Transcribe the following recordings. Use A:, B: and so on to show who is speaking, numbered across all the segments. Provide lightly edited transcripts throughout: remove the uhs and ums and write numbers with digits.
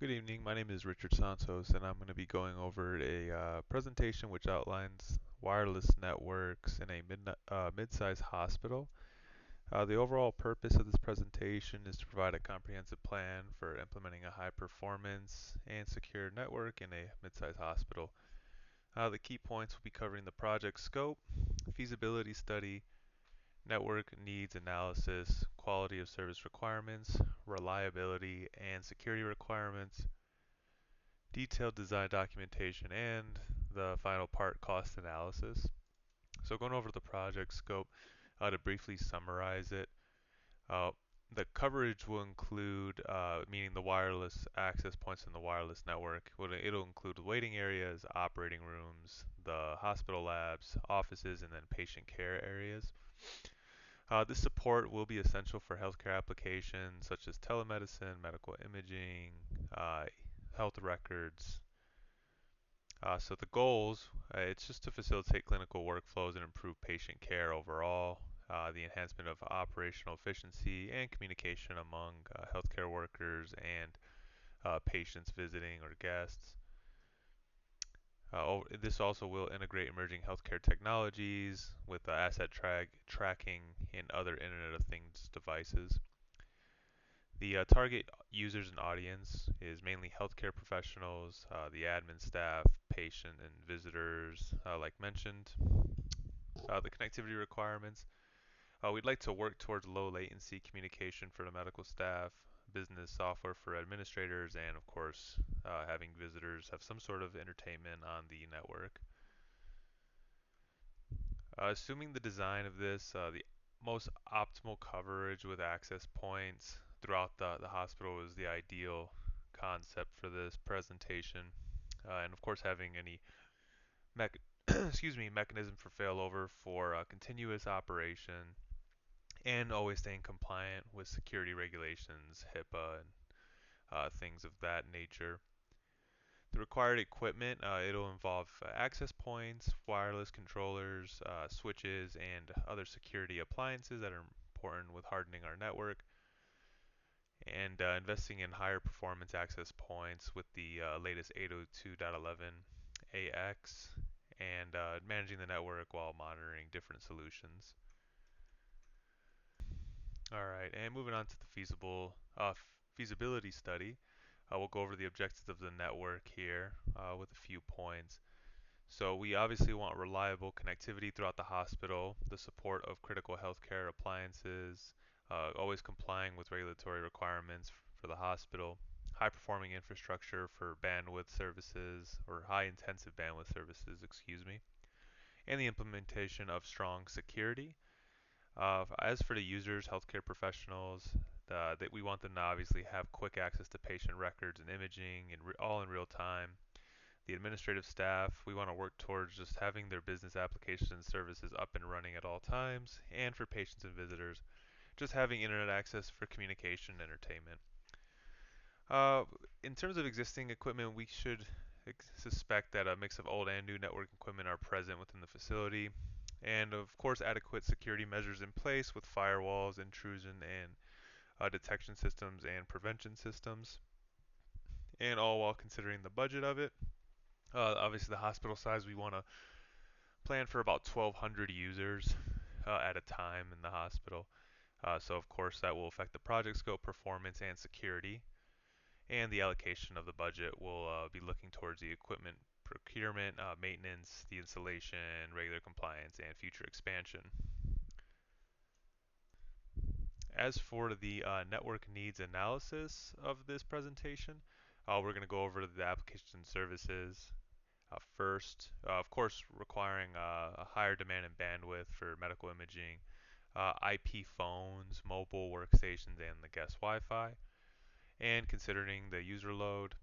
A: Good evening. My name is Richard Santos, and I'm going to be going over a presentation which outlines wireless networks in a mid-sized hospital. The overall purpose of this presentation is to provide a comprehensive plan for implementing a high-performance and secure network in a mid-sized hospital. The key points will be covering the project scope, feasibility study, network needs analysis, quality of service requirements, reliability and security requirements, detailed design documentation, and the final part, cost analysis. So going over the project scope, to briefly summarize it, uh, the coverage will include, meaning the wireless access points in the wireless network. It'll include waiting areas, operating rooms, the hospital labs, offices, and then patient care areas. This support will be essential for healthcare applications such as telemedicine, medical imaging, uh, health records, so the goals, it's just to facilitate clinical workflows and improve patient care overall, the enhancement of operational efficiency and communication among healthcare workers and patients visiting or guests. This also will integrate emerging healthcare technologies with asset tracking and other Internet of Things devices. The target users and audience is mainly healthcare professionals, the admin staff, patient and visitors, like mentioned. The connectivity requirements. We'd like to work towards low latency communication for the medical staff, business software for administrators, and of course, having visitors have some sort of entertainment on the network. Assuming the design of this, the most optimal coverage with access points throughout the hospital is the ideal concept for this presentation. And of course, having any mech mechanism for failover for continuous operation and always staying compliant with security regulations, HIPAA, and things of that nature. The required equipment, it'll involve access points, wireless controllers, switches, and other security appliances that are important with hardening our network, and investing in higher performance access points with the latest 802.11ax, and managing the network while monitoring different solutions. All right, and moving on to the feasibility study. We'll go over the objectives of the network here with a few points. So we obviously want reliable connectivity throughout the hospital, the support of critical healthcare appliances, always complying with regulatory requirements for the hospital, high performing infrastructure for bandwidth services, or high intensive bandwidth services, excuse me, and the implementation of strong security. As for the users, healthcare professionals, that we want them to obviously have quick access to patient records and imaging, and all in real time. The administrative staff, we want to work towards just having their business applications and services up and running at all times, and for patients and visitors, just having internet access for communication and entertainment. Uh, in terms of existing equipment, we should suspect that a mix of old and new network equipment are present within the facility, and of course adequate security measures in place with firewalls, intrusion, and detection systems and prevention systems, and all while considering the budget of it. Obviously, the hospital size, we want to plan for about 1,200 users at a time in the hospital. So, of course, that will affect the project scope, performance, and security. And the allocation of the budget will be looking towards the equipment procurement, maintenance, the installation, regular compliance, and future expansion. As for the network needs analysis of this presentation, we're going to go over the application services first. Of course, requiring a higher demand and bandwidth for medical imaging, IP phones, mobile workstations, and the guest Wi-Fi, and considering the user load.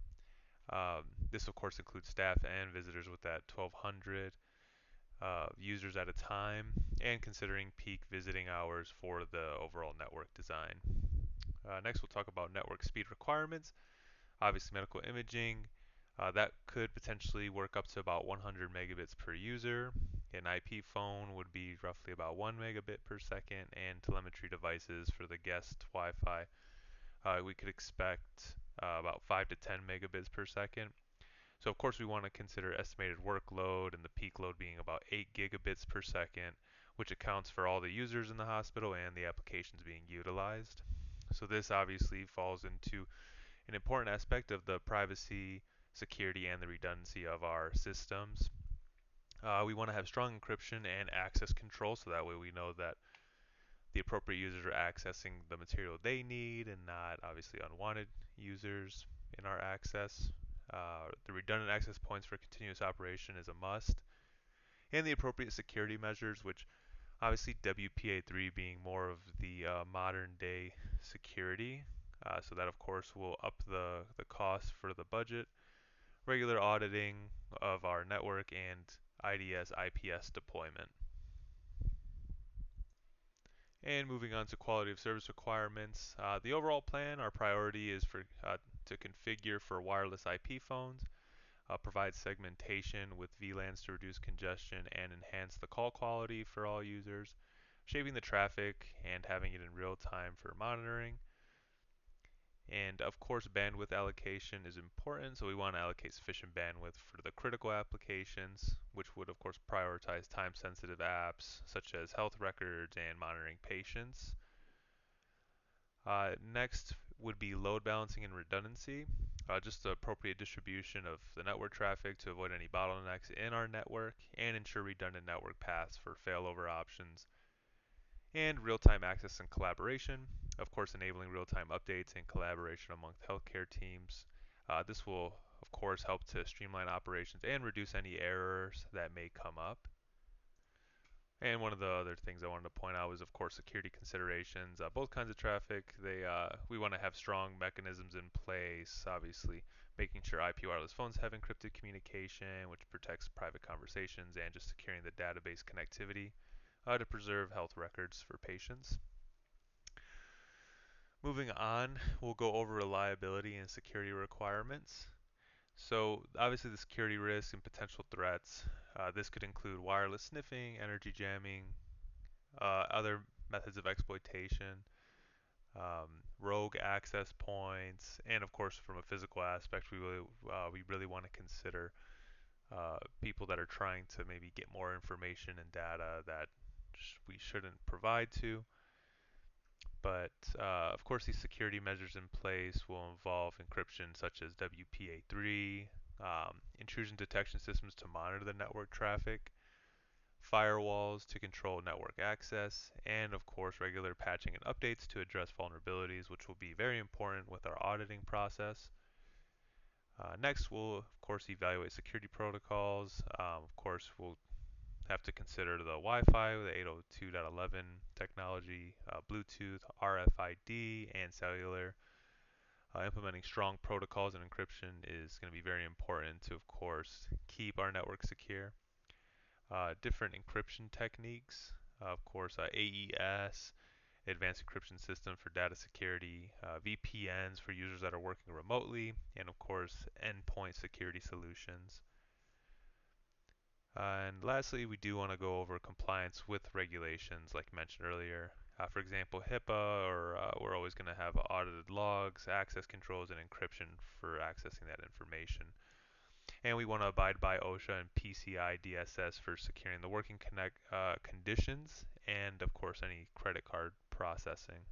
A: This, of course, includes staff and visitors with that 1,200 users at a time, and considering peak visiting hours for the overall network design. Next, we'll talk about network speed requirements. Obviously, medical imaging, that could potentially work up to about 100 megabits per user. An IP phone would be roughly about 1 megabit per second, and telemetry devices for the guest Wi-Fi, we could expect about 5 to 10 megabits per second. So of course we want to consider estimated workload and the peak load being about 8 gigabits per second, which accounts for all the users in the hospital and the applications being utilized. So this obviously falls into an important aspect of the privacy, security, and the redundancy of our systems. We want to have strong encryption and access control so that way we know that the appropriate users are accessing the material they need and not obviously unwanted users in our access. The redundant access points for continuous operation is a must, and the appropriate security measures, which obviously WPA3 being more of the modern day security. So that of course will up the cost for the budget, regular auditing of our network, and IDS IPS deployment. And moving on to quality of service requirements, the overall plan, our priority is for to configure for wireless IP phones, provide segmentation with VLANs to reduce congestion and enhance the call quality for all users, shaping the traffic and having it in real time for monitoring. And of course, bandwidth allocation is important, so we want to allocate sufficient bandwidth for the critical applications, which would of course prioritize time-sensitive apps such as health records and monitoring patients. Next would be load balancing and redundancy, just the appropriate distribution of the network traffic to avoid any bottlenecks in our network and ensure redundant network paths for failover options. And real-time access and collaboration, of course enabling real-time updates and collaboration among healthcare teams. This will of course help to streamline operations and reduce any errors that may come up. And one of the other things I wanted to point out was, of course, security considerations. Both kinds of traffic, we want to have strong mechanisms in place. Obviously, making sure IP wireless phones have encrypted communication, which protects private conversations, and just securing the database connectivity to preserve health records for patients. Moving on, we'll go over reliability and security requirements. So obviously the security risks and potential threats. This could include wireless sniffing, energy jamming, other methods of exploitation, rogue access points, and of course, from a physical aspect, we really want to consider people that are trying to maybe get more information and data that we shouldn't provide to. But of course, these security measures in place will involve encryption such as WPA3, intrusion detection systems to monitor the network traffic, firewalls to control network access, and of course regular patching and updates to address vulnerabilities, which will be very important with our auditing process. Next, we'll of course evaluate security protocols. Of course, we'll have to consider the Wi-Fi, the 802.11 technology, Bluetooth, RFID, and cellular. Implementing strong protocols and encryption is going to be very important to, of course, keep our network secure. Different encryption techniques, of course, AES, Advanced Encryption System for data security, VPNs for users that are working remotely, and of course, endpoint security solutions. And lastly, we do want to go over compliance with regulations, like mentioned earlier. For example, HIPAA, or we're always going to have audited logs, access controls, and encryption for accessing that information. And we want to abide by OSHA and PCI DSS for securing the working conditions, and of course, any credit card processing.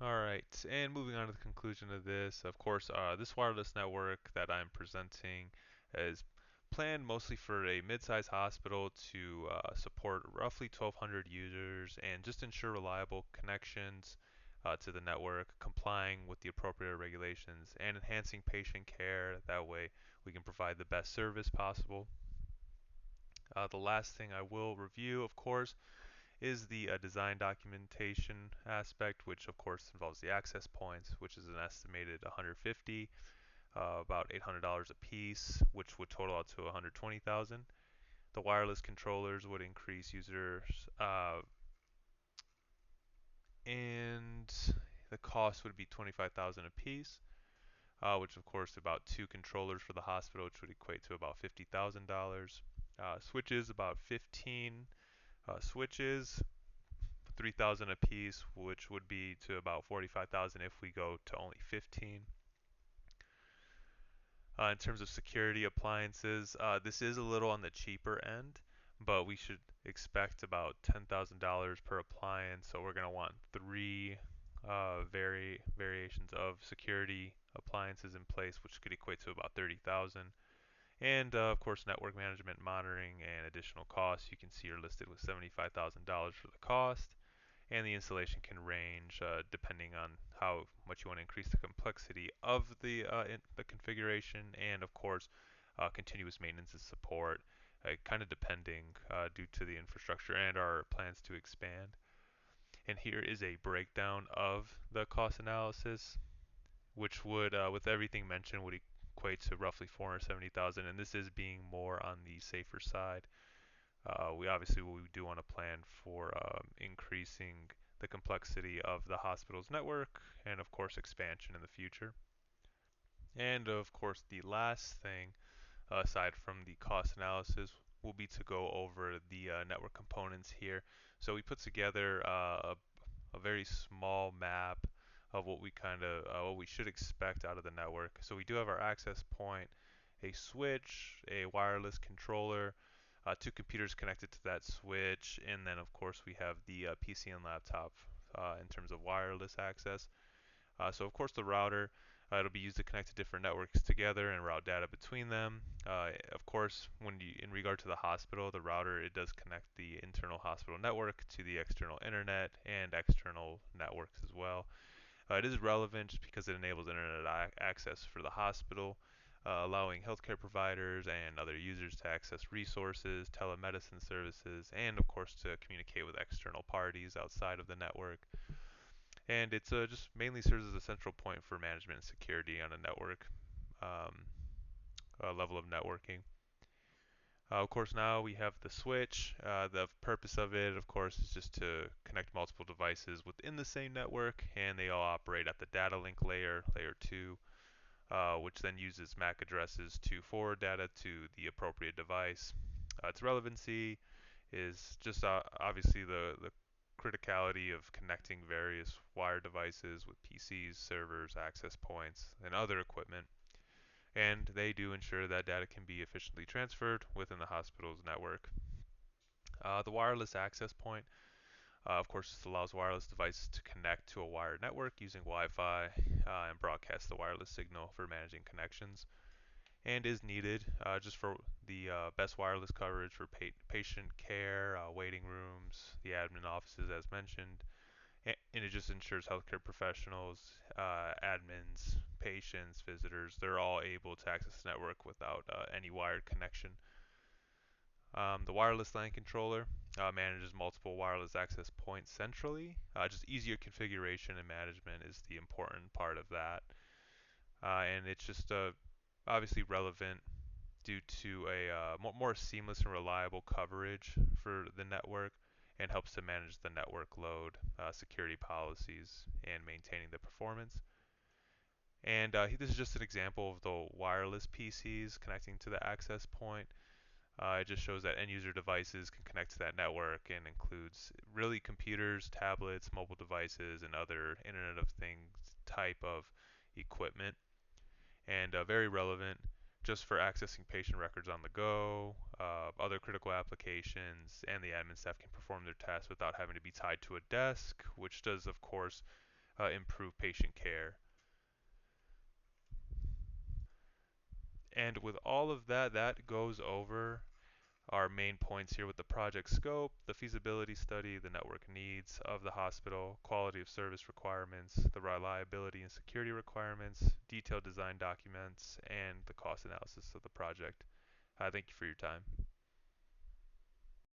A: Alright, and moving on to the conclusion of this, of course, this wireless network that I'm presenting is planned mostly for a mid-sized hospital to support roughly 1,200 users and just ensure reliable connections to the network, complying with the appropriate regulations, and enhancing patient care. That way, we can provide the best service possible. The last thing I will review, of course, is the design documentation aspect, which of course involves the access points, which is an estimated 150, about $800 a piece, which would total out to 120,000. The wireless controllers would increase users, and the cost would be 25,000 a piece, which of course about two controllers for the hospital, which would equate to about $50,000. Switches, about 15 switches, 3,000 a piece, which would be to about 45,000 if we go to only 15. In terms of security appliances, this is a little on the cheaper end, but we should expect about $10,000 per appliance. So we're going to want three variations of security appliances in place, which could equate to about 30,000. And of course, network management, monitoring, and additional costs you can see are listed with $75,000 for the cost. And the installation can range depending on how much you want to increase the complexity of the configuration, and of course, continuous maintenance and support, kind of depending due to the infrastructure and our plans to expand. And here is a breakdown of the cost analysis, which would, with everything mentioned, would equate to roughly 470,000, and this is being more on the safer side. We do want to plan for increasing the complexity of the hospital's network and of course expansion in the future. And of course the last thing aside from the cost analysis will be to go over the network components here. So we put together a very small map of what we should expect out of the network. So we do have our access point, a switch, a wireless controller, two computers connected to that switch, and then of course we have the PC and laptop in terms of wireless access. So of course the router, it'll be used to connect to different networks together and route data between them. Of course, in regard to the hospital, the router, it does connect the internal hospital network to the external internet and external networks as well. It is relevant just because it enables internet access for the hospital, allowing healthcare providers and other users to access resources, telemedicine services, and of course to communicate with external parties outside of the network. And it's just mainly serves as a central point for management and security on a network um, level of networking. Of course, now we have the switch. The purpose of it, of course, is just to connect multiple devices within the same network, and they all operate at the data link layer, layer 2, which then uses MAC addresses to forward data to the appropriate device. Its relevancy is just obviously the criticality of connecting various wired devices with PCs, servers, access points, and other equipment. And they do ensure that data can be efficiently transferred within the hospital's network. The wireless access point, of course, this allows wireless devices to connect to a wired network using Wi-Fi and broadcast the wireless signal for managing connections, and is needed just for the best wireless coverage for patient care, waiting rooms, the admin offices as mentioned, and it just ensures healthcare professionals, admins, patients, visitors, they're all able to access the network without any wired connection. The wireless LAN controller manages multiple wireless access points centrally. Just easier configuration and management is the important part of that. And it's just obviously relevant due to a more seamless and reliable coverage for the network, and helps to manage the network load, security policies, and maintaining the performance. And this is just an example of the wireless PCs connecting to the access point. It just shows that end user devices can connect to that network and includes really computers, tablets, mobile devices, and other Internet of Things type of equipment. And very relevant just for accessing patient records on the go, other critical applications, and the admin staff can perform their tasks without having to be tied to a desk, which does, of course, improve patient care. And with all of that, that goes over our main points here with the project scope, the feasibility study, the network needs of the hospital, quality of service requirements, the reliability and security requirements, detailed design documents, and the cost analysis of the project. Thank you for your time.